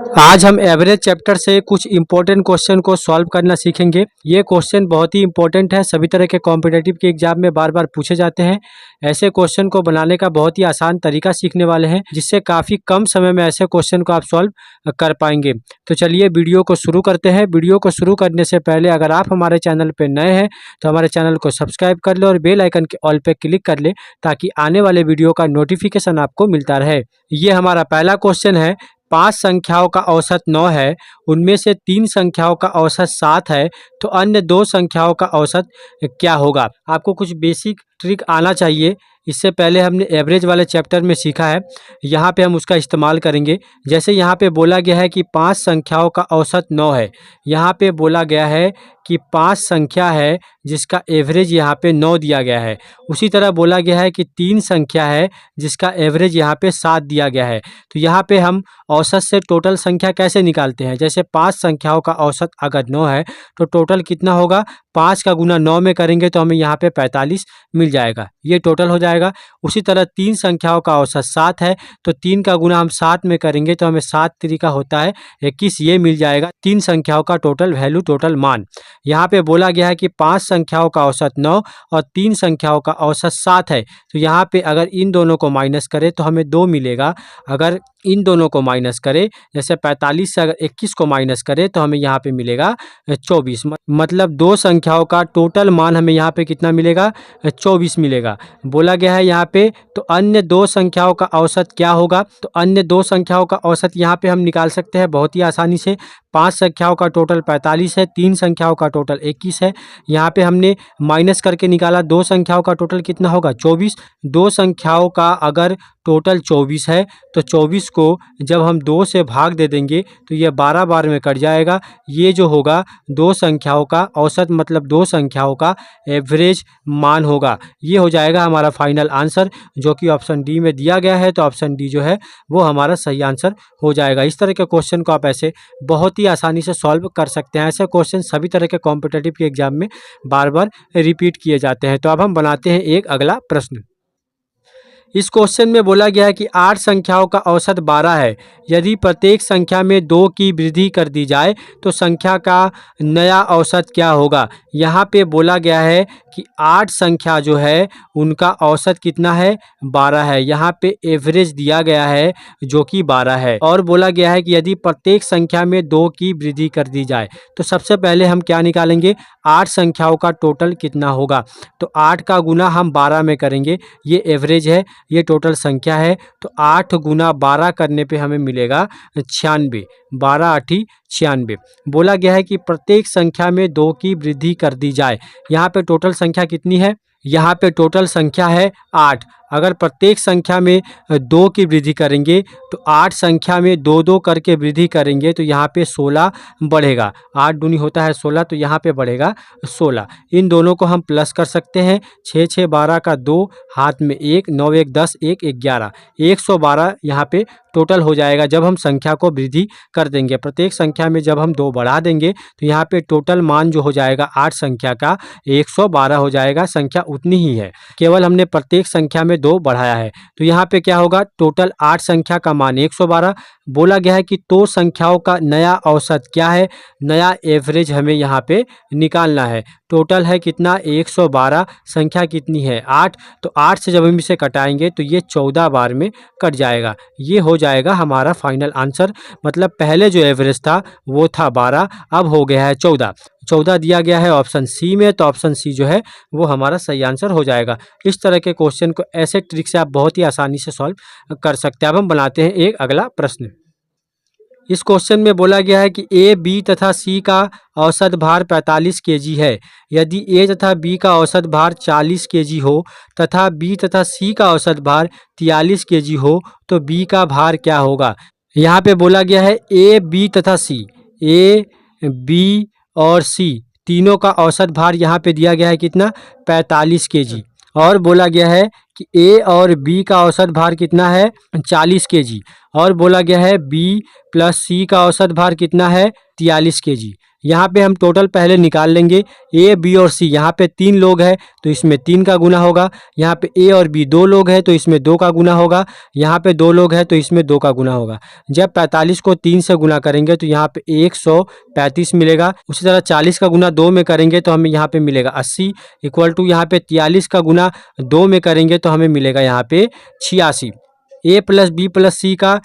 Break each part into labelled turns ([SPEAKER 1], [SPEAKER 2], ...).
[SPEAKER 1] आज हम average chapter से कुछ इंपॉर्टेंट क्वेश्चन को सॉल्व करना सीखेंगे। ये क्वेश्चन बहुत ही इंपॉर्टेंट है, सभी तरह के कॉम्पिटिटिव के एग्जाम में बार बार पूछे जाते हैं। ऐसे क्वेश्चन को बनाने का बहुत ही आसान तरीका सीखने वाले हैं, जिससे काफ़ी कम समय में ऐसे क्वेश्चन को आप सॉल्व कर पाएंगे। तो चलिए वीडियो को शुरू करते हैं। वीडियो को शुरू करने से पहले अगर आप हमारे चैनल पर नए हैं तो हमारे चैनल को सब्सक्राइब कर ले और बेल आइकन के ऑल पे क्लिक कर ले, ताकि आने वाले वीडियो का नोटिफिकेशन आपको मिलता रहे। ये हमारा पहला क्वेश्चन है। 5 संख्याओं का औसत 9 है, उनमें से 3 संख्याओं का औसत 7 है, तो अन्य 2 संख्याओं का औसत क्या होगा। आपको कुछ बेसिक ट्रिक आना चाहिए। इससे पहले हमने एवरेज वाले चैप्टर में सीखा है, यहाँ पे हम उसका इस्तेमाल करेंगे। जैसे यहाँ पे बोला गया है कि 5 संख्याओं का औसत 9 है। यहाँ पे बोला गया है कि 5 संख्या है जिसका एवरेज यहाँ पे 9 दिया गया है। उसी तरह बोला गया है कि 3 संख्या है जिसका एवरेज यहाँ पे 7 दिया गया है। तो यहाँ पे हम औसत से टोटल संख्या कैसे निकालते हैं। जैसे 5 संख्याओं का औसत अगर 9 है तो टोटल कितना होगा, 5 का गुना 9 में करेंगे तो हमें यहाँ पे 45 मिल जाएगा, ये टोटल हो जाएगा। उसी तरह 3 संख्याओं का औसत 7 है, तो 3 का गुना हम 7 में करेंगे तो हमें 7 तरीका होता है 21, ये मिल जाएगा 3 संख्याओं का टोटल वैल्यू, टोटल मान। यहाँ पे बोला गया है कि 5 संख्याओं का औसत 9 और 3 संख्याओं का औसत 7 है। तो यहाँ पे अगर इन दोनों को माइनस करें तो हमें 2 मिलेगा। अगर इन दोनों को माइनस करें, जैसे 45 से अगर 21 को माइनस करें तो हमें यहाँ पे मिलेगा 24। मतलब 2 संख्याओं का टोटल मान हमें यहाँ पे कितना मिलेगा, 24 मिलेगा। बोला गया है यहाँ पे तो अन्य 2 संख्याओं का औसत क्या होगा। तो अन्य 2 संख्याओं का औसत यहाँ पे हम निकाल सकते हैं बहुत ही आसानी से। 5 संख्याओं का टोटल 45 है, 3 संख्याओं का टोटल 21 है। यहाँ पे हमने माइनस करके निकाला, 2 संख्याओं का टोटल कितना होगा, 24। 2 संख्याओं का अगर टोटल 24 है तो 24 को जब हम 2 से भाग दे देंगे तो ये 12 बार में कट जाएगा। ये जो होगा 2 संख्याओं का औसत, मतलब 2 संख्याओं का एवरेज मान होगा। ये हो जाएगा हमारा फाइनल आंसर, जो कि ऑप्शन डी में दिया गया है। तो ऑप्शन डी जो है वो हमारा सही आंसर हो जाएगा। इस तरह के क्वेश्चन को आप ऐसे बहुत ही आसानी से सॉल्व कर सकते हैं। ऐसे क्वेश्चन सभी तरह के कॉम्पिटिटिव के एग्जाम में बार बार रिपीट किए जाते हैं। तो अब हम बनाते हैं एक अगला प्रश्न। इस क्वेश्चन में बोला गया है कि 8 संख्याओं का औसत 12 है। यदि प्रत्येक संख्या में 2 की वृद्धि कर दी जाए तो संख्या का नया औसत क्या होगा। यहाँ पे बोला गया है कि 8 संख्या जो है उनका औसत कितना है, 12 है। यहाँ पे एवरेज दिया गया है जो कि 12 है, और बोला गया है कि यदि प्रत्येक संख्या में 2 की वृद्धि कर दी जाए तो सबसे पहले हम क्या निकालेंगे, 8 संख्याओं का टोटल कितना होगा। तो 8 का गुना हम 12 में करेंगे, ये एवरेज है, ये टोटल संख्या है। तो 8 गुना 12 करने पे हमें मिलेगा 96। 12 आठी 96। बोला गया है कि प्रत्येक संख्या में 2 की वृद्धि कर दी जाए। यहाँ पे टोटल संख्या कितनी है, यहाँ पे टोटल संख्या है 8। अगर प्रत्येक संख्या में 2 की वृद्धि करेंगे तो 8 संख्या में 2-2 करके वृद्धि करेंगे तो यहाँ पे 16 बढ़ेगा। 8 दूनी होता है 16, तो यहाँ पे बढ़ेगा 16। इन दोनों को हम प्लस कर सकते हैं। 6 6 12 का 2, हाथ में 1, 9 1 10, 1 11, 112 यहाँ पे टोटल हो जाएगा जब हम संख्या को वृद्धि कर देंगे। प्रत्येक संख्या में जब हम 2 बढ़ा देंगे तो यहाँ पे टोटल मान जो हो जाएगा 8 संख्या का 112 हो जाएगा। संख्या उतनी ही है, केवल हमने प्रत्येक संख्या में 2 बढ़ाया है। तो यहाँ पे क्या होगा, टोटल 8 संख्या का मान 112। बोला गया है कि 2 संख्याओं का नया औसत क्या है, नया एवरेज हमें यहाँ पे निकालना है। टोटल है कितना, 112, संख्या कितनी है 8। तो 8 से जब हम इसे कटाएंगे तो ये 14 बार में कट जाएगा। ये हो जाएगा हमारा फाइनल आंसर। मतलब पहले जो एवरेज था वो था 12, अब हो गया है 14। 14 दिया गया है ऑप्शन सी में, तो ऑप्शन सी जो है वो हमारा सही आंसर हो जाएगा। इस तरह के क्वेश्चन को ऐसे ट्रिक से आप बहुत ही आसानी से सॉल्व कर सकते हैं। अब हम बनाते हैं एक अगला प्रश्न। इस क्वेश्चन में बोला गया है कि ए, बी तथा सी का औसत भार 45 केजी है। यदि ए तथा बी का औसत भार 40 केजी हो तथा बी तथा सी का औसत भार 43 केजी हो तो बी का भार क्या होगा। यहाँ पे बोला गया है ए, बी तथा सी, ए, बी और सी तीनों का औसत भार यहाँ पे दिया गया है कितना, 45 केजी। और बोला गया है कि ए और बी का औसत भार कितना है, 40 केजी। और बोला गया है बी प्लस सी का औसत भार कितना है, 43 केजी। यहाँ पे हम टोटल पहले निकाल लेंगे। ए बी और सी, यहाँ पे 3 लोग हैं तो इसमें 3 का गुना होगा। यहाँ पे ए और बी 2 लोग हैं तो इसमें 2 का गुना होगा। यहाँ पे 2 लोग हैं तो इसमें 2 का गुना होगा। जब 45 को 3 से गुना करेंगे तो यहाँ पे 135 मिलेगा। उसी तरह 40 का गुना 2 में करेंगे तो हमें यहाँ पे मिलेगा 80, इक्वल टू यहाँ पे 43 का गुना 2 में करेंगे तो हमें मिलेगा यहाँ पे 86। ए प्लस बी प्लस सी का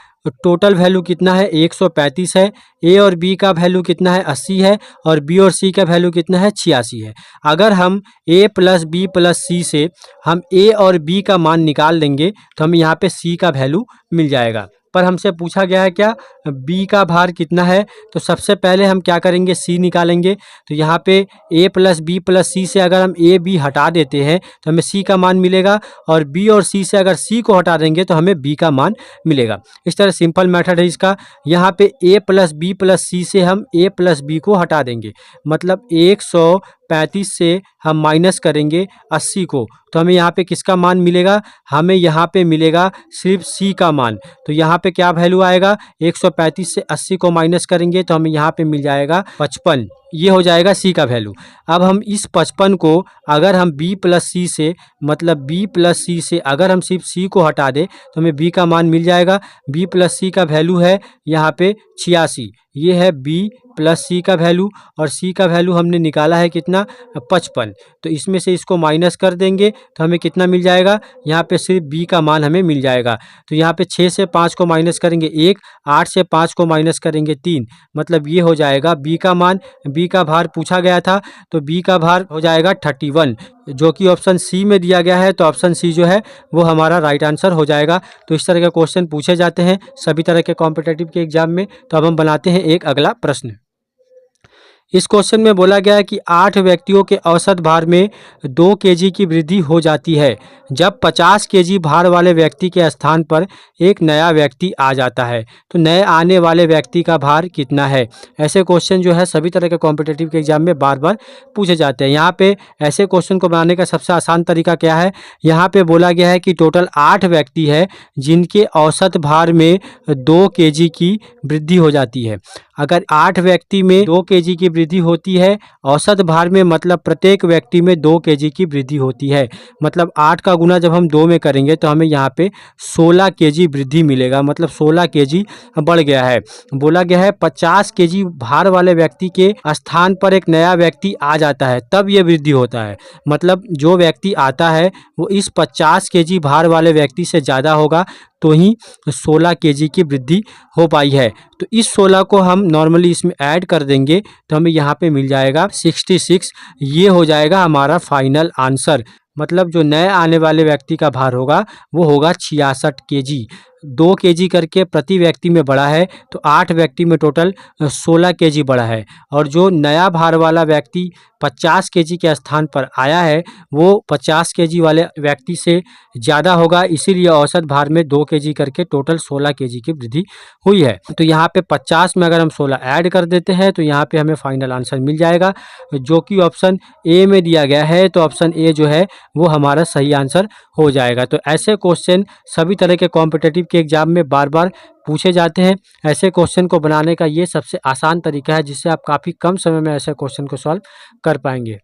[SPEAKER 1] टोटल वैल्यू कितना है, 135 है। ए और बी का वैल्यू कितना है, 80 है। और बी और सी का वैल्यू कितना है, 86 है। अगर हम ए प्लस बी प्लस सी से हम ए और बी का मान निकाल देंगे तो हमें यहाँ पे सी का वैल्यू मिल जाएगा। पर हमसे पूछा गया है क्या, बी का भार कितना है। तो सबसे पहले हम क्या करेंगे, सी निकालेंगे। तो यहाँ पे ए प्लस बी प्लस सी से अगर हम ए बी हटा देते हैं तो हमें सी का मान मिलेगा। और बी और सी से अगर सी को हटा देंगे तो हमें बी का मान मिलेगा। इस तरह सिंपल मेथड है इसका। यहाँ पे ए प्लस बी प्लस सी से हम ए प्लस बी को हटा देंगे, मतलब 135 से हम माइनस करेंगे 80 को, तो हमें यहाँ पे किसका मान मिलेगा, हमें यहाँ पे मिलेगा सिर्फ सी का मान। तो यहाँ पे क्या वैल्यू आएगा, 135 से 80 को माइनस करेंगे तो हमें यहाँ पे मिल जाएगा 55। ये हो जाएगा सी का वैल्यू। अब हम इस 55 को अगर हम बी प्लस सी से, मतलब बी प्लस सी से अगर हम सिर्फ सी को हटा दें तो हमें बी का मान मिल जाएगा। बी प्लस सी का वैल्यू है यहाँ पे 86। ये है बी प्लस सी का वैल्यू और सी का वैल्यू हमने निकाला है कितना, 55। तो इसमें से इसको माइनस कर देंगे तो हमें कितना मिल जाएगा, यहाँ पे सिर्फ बी का मान हमें मिल जाएगा। तो यहाँ पे 6 से 5 को माइनस करेंगे 1, 8 से 5 को माइनस करेंगे 3, मतलब ये हो जाएगा बी का मान। बी का भार पूछा गया था तो बी का भार हो जाएगा 31, जो कि ऑप्शन सी में दिया गया है। तो ऑप्शन सी जो है वो हमारा राइट आंसर हो जाएगा। तो इस तरह के क्वेश्चन पूछे जाते हैं सभी तरह के कॉम्पिटिटिव के एग्जाम में। तो अब हम बनाते हैं एक अगला प्रश्न। इस क्वेश्चन में बोला गया है कि 8 व्यक्तियों के औसत भार में 2 केजी की वृद्धि हो जाती है जब 50 केजी भार वाले व्यक्ति के स्थान पर एक नया व्यक्ति आ जाता है। तो नए आने वाले व्यक्ति का भार कितना है। ऐसे क्वेश्चन जो है सभी तरह के कॉम्पिटिटिव के एग्जाम में बार बार पूछे जाते हैं। यहाँ पे ऐसे क्वेश्चन को बनाने का सबसे आसान तरीका क्या है, यहाँ पे बोला गया है कि टोटल 8 व्यक्ति है जिनके औसत भार में 2 केजी की वृद्धि हो जाती है। अगर 8 व्यक्ति में 2 केजी की वृद्धि होती है औसत भार में, मतलब प्रत्येक व्यक्ति में 2 केजी की वृद्धि होती है, मतलब 8 का गुना जब हम 2 में करेंगे तो हमें यहाँ पे 16 केजी वृद्धि मिलेगा, मतलब 16 केजी बढ़ गया है। बोला गया है 50 केजी भार वाले व्यक्ति के स्थान पर एक नया व्यक्ति आ जाता है तब ये वृद्धि होता है, मतलब जो व्यक्ति आता है वो इस 50 केजी भार वाले व्यक्ति से ज़्यादा होगा तो ही 16 केजी की वृद्धि हो पाई है। तो इस 16 को हम नॉर्मली इसमें ऐड कर देंगे तो हमें यहाँ पे मिल जाएगा 66। ये हो जाएगा हमारा फाइनल आंसर, मतलब जो नए आने वाले व्यक्ति का भार होगा वो होगा 66 केजी। 2 केजी करके प्रति व्यक्ति में बढ़ा है तो 8 व्यक्ति में टोटल 16 केजी बढ़ा है। और जो नया भार वाला व्यक्ति 50 केजी के स्थान पर आया है वो 50 केजी वाले व्यक्ति से ज़्यादा होगा, इसीलिए औसत भार में 2 केजी करके टोटल 16 केजी की वृद्धि हुई है। तो यहाँ पे 50 में अगर हम 16 ऐड कर देते हैं तो यहाँ पे हमें फाइनल आंसर मिल जाएगा, जो कि ऑप्शन ए में दिया गया है। तो ऑप्शन ए जो है वो हमारा सही आंसर हो जाएगा। तो ऐसे क्वेश्चन सभी तरह के कॉम्पिटिटिव के एग्जाम में बार बार पूछे जाते हैं। ऐसे क्वेश्चन को बनाने का ये सबसे आसान तरीका है जिससे आप काफ़ी कम समय में ऐसे क्वेश्चन को सॉल्व कर पाएंगे।